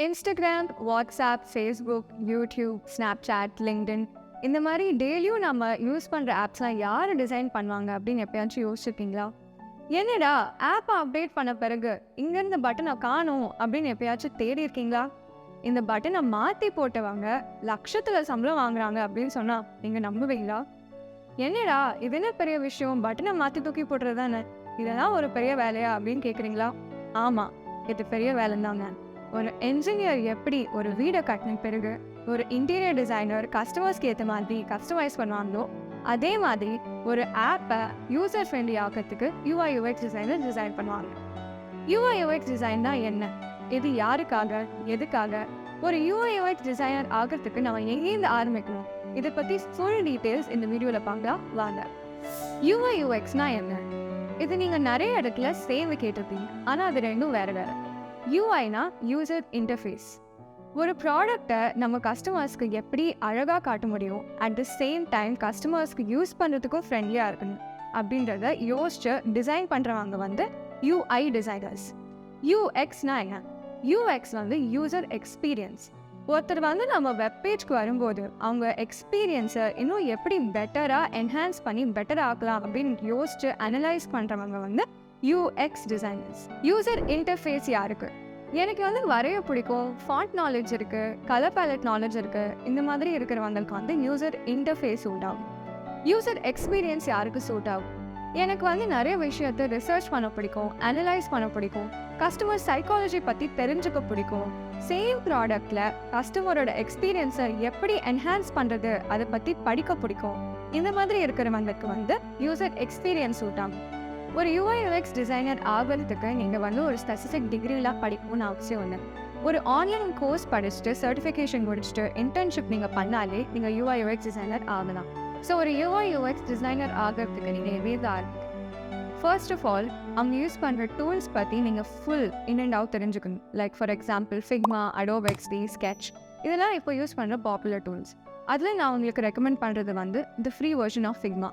Instagram, WhatsApp, Facebook, YouTube, Snapchat, LinkedIn இந்த மாதிரி டெய்லியும் நம்ம யூஸ் பண்ணுற ஆப்ஸ்லாம் யார் டிசைன் பண்ணுவாங்க அப்படின்னு எப்பயாச்சும் யோசிச்சிருக்கீங்களா? என்னடா ஆப்பை அப்டேட் பண்ண பிறகு இங்கேருந்து பட்டனை காணும் அப்படின்னு எப்பயாச்சும் தேடி இருக்கீங்களா? இந்த பட்டனை மாற்றி போட்டவங்க லட்சத்தில் சம்பளம் வாங்குறாங்க அப்படின்னு சொன்னால் நீங்கள் நம்புவீங்களா? என்னடா இது என்ன பெரிய விஷயம், பட்டனை மாற்றி தூக்கி போட்டுறது தானே, இதெல்லாம் ஒரு பெரிய வேலையா அப்படின்னு கேட்குறீங்களா? ஆமாம், இது பெரிய வேலை தாங்க. ஒரு என்ஜினியர் எப்படி ஒரு வீடை கட்டின பிறகு ஒரு இன்டீரியர் டிசைனர் கஸ்டமர்ஸ்க்கு ஏற்ற மாதிரி கஸ்டமைஸ் பண்ணுவாங்களோ, அதே மாதிரி ஒரு ஆப்பை யூசர் ஃப்ரெண்ட்லி ஆக்கிறதுக்கு UIUX டிசைனர் டிசைன் பண்ணுவாங்க. UIUX டிசைன்னா என்ன, இது யாருக்காக, எதுக்காக, ஒரு UIUX டிசைனர் ஆகிறதுக்கு நம்ம எங்கேருந்து ஆரம்பிக்கணும், இதை பற்றி ஃபுல் டீட்டெயில்ஸ் இந்த வீடியோவில் பார்க்கலாம் வாங்க. UIUXனா என்ன? இது நீங்கள் நிறைய இடத்துல சேவை கேட்டிருப்பீங்க, ஆனால் அது ரெண்டும் வேறு வேறு. UIனா யூசர் இன்டர்ஃபேஸ். ஒரு ப்ராடக்டை நம்ம கஸ்டமர்ஸ்க்கு எப்படி அழகாக காட்ட முடியும், அட் த சேம் டைம் கஸ்டமர்ஸ்க்கு யூஸ் பண்ணுறதுக்கும் ஃப்ரெண்ட்லியாக இருக்கணும் அப்படின்றத யோசிச்சு டிசைன் பண்ணுறவங்க UI டிசைனர்ஸ். UXனா என்ன? UX user experience. ஒருத்தர் நம்ம வெப்பேஜ்க்கு வரும்போது அவங்க எக்ஸ்பீரியன்ஸை இன்னும் எப்படி பெட்டராக என்ஹான்ஸ் பண்ணி பெட்டராக ஆக்கலாம் அப்படின்னு யோசிச்சு அனலைஸ் பண்ணுறவங்க UX டிசைனர்ஸ். யூசர் இன்டர்ஃபேஸ் யாருக்கு? எனக்கு வரைய பிடிக்கும், ஃபாண்ட் நாலேஜ் இருக்குது, கலர் பேலட் நாலேஜ் இருக்குது, இந்த மாதிரி இருக்கிறவங்களுக்கு யூசர் இன்டர்ஃபேஸ் சூட் ஆகும். யூசர் எக்ஸ்பீரியன்ஸ் யாருக்கு சூட் ஆகும்? எனக்கு நிறைய விஷயத்தை ரிசர்ச் பண்ண பிடிக்கும், அனலைஸ் பண்ண பிடிக்கும், கஸ்டமர் சைக்காலஜி பற்றி தெரிஞ்சுக்க பிடிக்கும், சேம் ப்ராடக்டில் கஸ்டமரோட எக்ஸ்பீரியன்ஸை எப்படி என்ஹான்ஸ் பண்ணுறது அதை பற்றி படிக்க பிடிக்கும். இந்த மாதிரி இருக்கிறவங்களுக்கு யூசர் எக்ஸ்பீரியன்ஸ் சூட் ஆகும். ஒரு UIUX டிசைனர் ஆகிறதுக்கு நீங்கள் ஒரு ஸ்பெசிஃபிக் டிகிரிலாம் படிக்கணும்னு அவசியம் இல்லை. ஒரு ஆன்லைன் கோர்ஸ் படிச்சுட்டு சர்டிஃபிகேஷன் முடிச்சுட்டு இன்டர்ன்ஷிப் நீங்கள் பண்ணாலே நீங்கள் UIUX டிசைனர் ஆகலாம். ஸோ ஒரு UIUX டிசைனர் ஆகிறதுக்கு நீங்கள் எவ்வளோ ஆரம்பிங்க. ஃபர்ஸ்ட் ஆஃப் ஆல் அவங்க யூஸ் பண்ணுற டூல்ஸ் பற்றி நீங்கள் ஃபுல் இன் அண்ட் அவுட் தெரிஞ்சுக்கணும். Like for example Figma, Adobe XD, sketch, இதெல்லாம் இப்போ யூஸ் பண்ணுற பாப்புலர் டூல்ஸ். அதில் நான் உங்களுக்கு ரெக்கமெண்ட் பண்ணுறது the free version of Figma.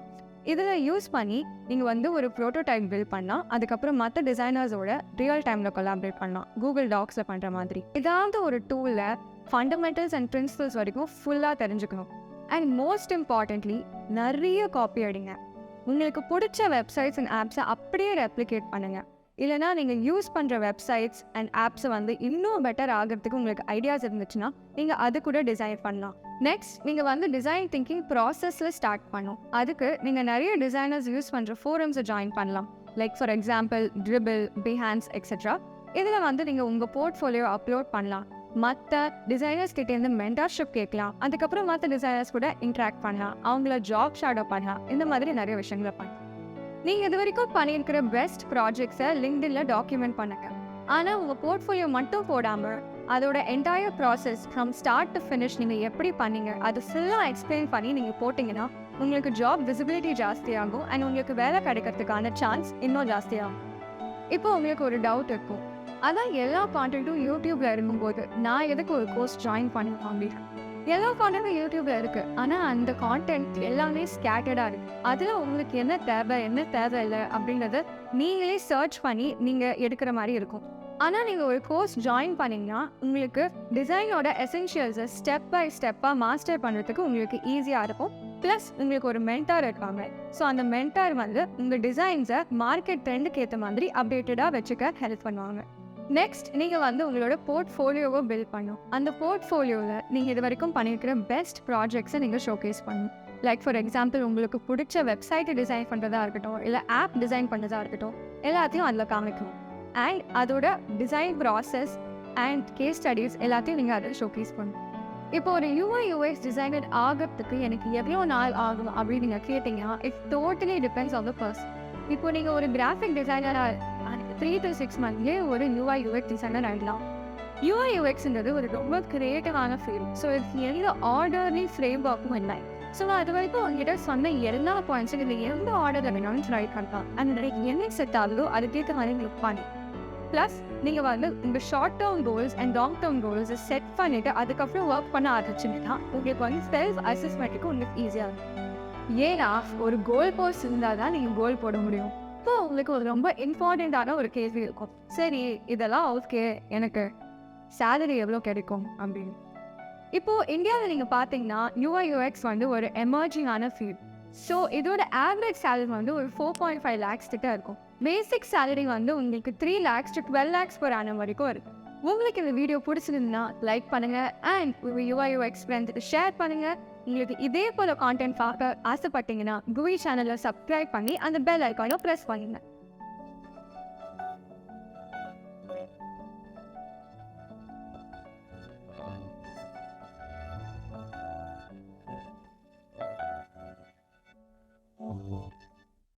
இதில் யூஸ் பண்ணி நீங்கள் ஒரு ப்ரோட்டோடைப் பில்ட் பண்ணலாம். அதுக்கப்புறம் மற்ற டிசைனர்ஸோட ரியல் டைமில் கொலாபரேட் பண்ணலாம், கூகுள் டாக்ஸில் பண்ணுற மாதிரி. ஏதாவது ஒரு டூலில் ஃபண்டமெண்டல்ஸ் அண்ட் பிரின்சிபல்ஸ் வரைக்கும் ஃபுல்லாக தெரிஞ்சுக்கணும். அண்ட் மோஸ்ட் இம்பார்ட்டன்ட்லி நிறைய காப்பி அடிங்க. உங்களுக்கு பிடிச்ச வெப்சைட்ஸ் அண்ட் ஆப்ஸை அப்படியே ரெப்ளிகேட் பண்ணுங்கள். இல்லைனா நீங்கள் யூஸ் பண்ணுற வெப்சைட்ஸ் அண்ட் ஆப்ஸை இன்னும் பெட்டர் ஆகிறதுக்கு உங்களுக்கு ஐடியாஸ் இருந்துச்சுன்னா நீங்கள் அது கூட டிசைன் பண்ணலாம். நெக்ஸ்ட் நீங்கள் டிசைன் திங்கிங் ப்ராசஸில் ஸ்டார்ட் பண்ணணும். அதுக்கு நீங்கள் நிறைய டிசைனர்ஸ் யூஸ் பண்ணுற ஃபோரம்ஸை ஜாயின் பண்ணலாம். Like for example Dribbble, Behance etcetera. இதில் நீங்கள் உங்கள் போர்ட்ஃபோலியோ அப்லோட் பண்ணலாம். மற்ற டிசைனர்ஸ் கிட்டேருந்து மென்டர்ஷிப் கேட்கலாம். அதுக்கப்புறம் மற்ற டிசைனர்ஸ் கூட இன்ட்ராக்ட் பண்ணலாம், அவங்கள ஜாப் ஷேடோ பண்ணலாம். இந்த மாதிரி நிறைய விஷயங்களை பண்ணலாம். நீங்கள் இது வரைக்கும் பண்ணியிருக்கிற பெஸ்ட் ப்ராஜெக்ட்ஸை லிங்க்டின்ல டாக்குமெண்ட் பண்ணுங்க. ஆனால் உங்கள் போர்ட்ஃபோலியோ மட்டும் போடாமல் அதோட entire process from start to finish நீங்கள் எப்படி பண்ணீங்க அது ஃபுல்லாக எக்ஸ்பிளைன் பண்ணி நீங்கள் போட்டிங்கன்னா உங்களுக்கு ஜாப் விசிபிலிட்டி ஜாஸ்தியாகும் அண்ட் உங்களுக்கு வேலை கிடைக்கிறதுக்கான சான்ஸ் இன்னும் ஜாஸ்தியாகும். இப்போ உங்களுக்கு ஒரு டவுட் இருக்கும், அதான் எல்லா கான்டென்ட்டும் யூடியூப்ல இருக்கும்போது நான் எதுக்கு ஒரு கோர்ஸ் ஜாயின் பண்ணணும் அப்படின்னு. எல்லா கான்டென்ட்டும் யூடியூப்ல இருக்கு, ஆனால் அந்த கான்டென்ட் எல்லாமே ஸ்கேட்டர்டாக இருக்கு. அதில் உங்களுக்கு என்ன தேவை என்ன தேவை இல்லை அப்படின்றத நீங்களே சர்ச் பண்ணி நீங்கள் எடுக்கிற மாதிரி இருக்கும். ஆனால் நீங்கள் ஒரு கோர்ஸ் ஜாயின் பண்ணிங்கன்னா உங்களுக்கு டிசைனோட எசென்ஷியல்ஸை ஸ்டெப் பை ஸ்டெப்பாக மாஸ்டர் பண்ணுறதுக்கு உங்களுக்கு ஈஸியாக இருக்கும். ப்ளஸ் உங்களுக்கு ஒரு மென்டார் இருக்காங்க. ஸோ அந்த மென்டார் உங்கள் டிசைன்ஸை மார்க்கெட் ட்ரெண்டுக்கு ஏற்ற மாதிரி அப்டேட்டடாக வச்சுக்க ஹெல்ப் பண்ணுவாங்க. நெக்ஸ்ட் நீங்கள் உங்களோட போர்ட்ஃபோலியோவை பில்ட் பண்ணணும். அந்த போர்ட்ஃபோலியோவில் நீங்கள் இது வரைக்கும் பண்ணியிருக்கிற பெஸ்ட் ப்ராஜெக்ட்ஸை நீங்கள் ஷோகேஸ் பண்ணணும். லைக் ஃபார் எக்ஸாம்பிள் உங்களுக்கு பிடிச்ச வெப்சைட்டை டிசைன் பண்ணுறதா இருக்கட்டும், இல்லை ஆப் டிசைன் பண்ணுறதா இருக்கட்டும், எல்லாத்தையும் அதில் காமிக்கணும். அண்ட் அதோட design process and case studies எல்லாத்தையும் நீங்கள் அதில் ஷோகேஸ் பண்ணணும். இப்போ ஒரு UIUX டிசைனர் ஆகிறதுக்கு எனக்கு எவ்வளோ நாள் ஆகும் அப்படின்னு நீங்கள் கேட்டிங்கன்னா it totally depends on the person. இப்போ நீங்கள் ஒரு கிராஃபிக் டிசைனராக 3 to 6 மந்த்லேயே ஒரு UIUX டிசைனர் ஆகிடலாம். UIUXன்றது ஒரு ரொம்ப கிரியேட்டிவான ஃபீல்ட். ஸோ இதுக்கு எந்த ஆர்டர்லி ஃப்ரேம் ஒர்க்கும் இல்லை. ஸோ நான் அது வரைக்கும் உங்ககிட்ட சொன்ன எல்லா பாயிண்ட்ஸும் இதில் எந்த ஆர்டரில் வேணாலும் ட்ரை பண்ணலாம். அந்த என்ன செட் ஆகுதோ அதுக்கேற்ற மாதிரி கிளிக் பண்ணி ப்ளஸ் நீங்கள் உங்கள் short term goals and long term கோல்ஸை செட் பண்ணிவிட்டு அதுக்கப்புறம் ஒர்க் பண்ண ஆரம்பிச்சுன்னா உங்களுக்கு செல்ஃப் அசஸ்மெண்ட்டுக்கு உங்களுக்கு ஈஸியாக இருக்கும். ஏன்னா ஒரு கோல் போஸ்ட் இருந்தால் தான் நீங்கள் கோல் போட முடியும். இப்போ உங்களுக்கு ஒரு ரொம்ப இம்பார்ட்டண்ட்டான ஒரு கேள்வி இருக்கும், சரி இதெல்லாம் ஓகே எனக்கு சேலரி எவ்வளோ கிடைக்கும் அப்படின்னு. இப்போது இந்தியாவில் நீங்கள் பார்த்தீங்கன்னா UIUX வந்து ஒரு எமர்ஜிங்கான ஃபீல்ட். ஸோ இதோட ஆவரேஜ் சேலரி வந்து ஒரு 4.5 lakhs கிட்ட இருக்கும். பேசிக் சேலரி வந்து உங்களுக்கு 3 lakhs to 12 lakhs per annum வரைக்கும் இருக்குது. உங்களுக்கு இந்த வீடியோ பிடிச்சிருந்ததுன்னா லைக் பண்ணுங்கள் அண்ட் UIUX ஃப்ரெண்ட்ஸுக்கு ஷேர் பண்ணுங்கள். உங்களுக்கு இதே போல் கான்டென்ட் பார்க்க ஆசைப்பட்டீங்கன்னா குவி சேனலை சப்ஸ்கிரைப் பண்ணி அந்த பெல் ஐக்கானை ப்ரெஸ் பண்ணுங்கள்.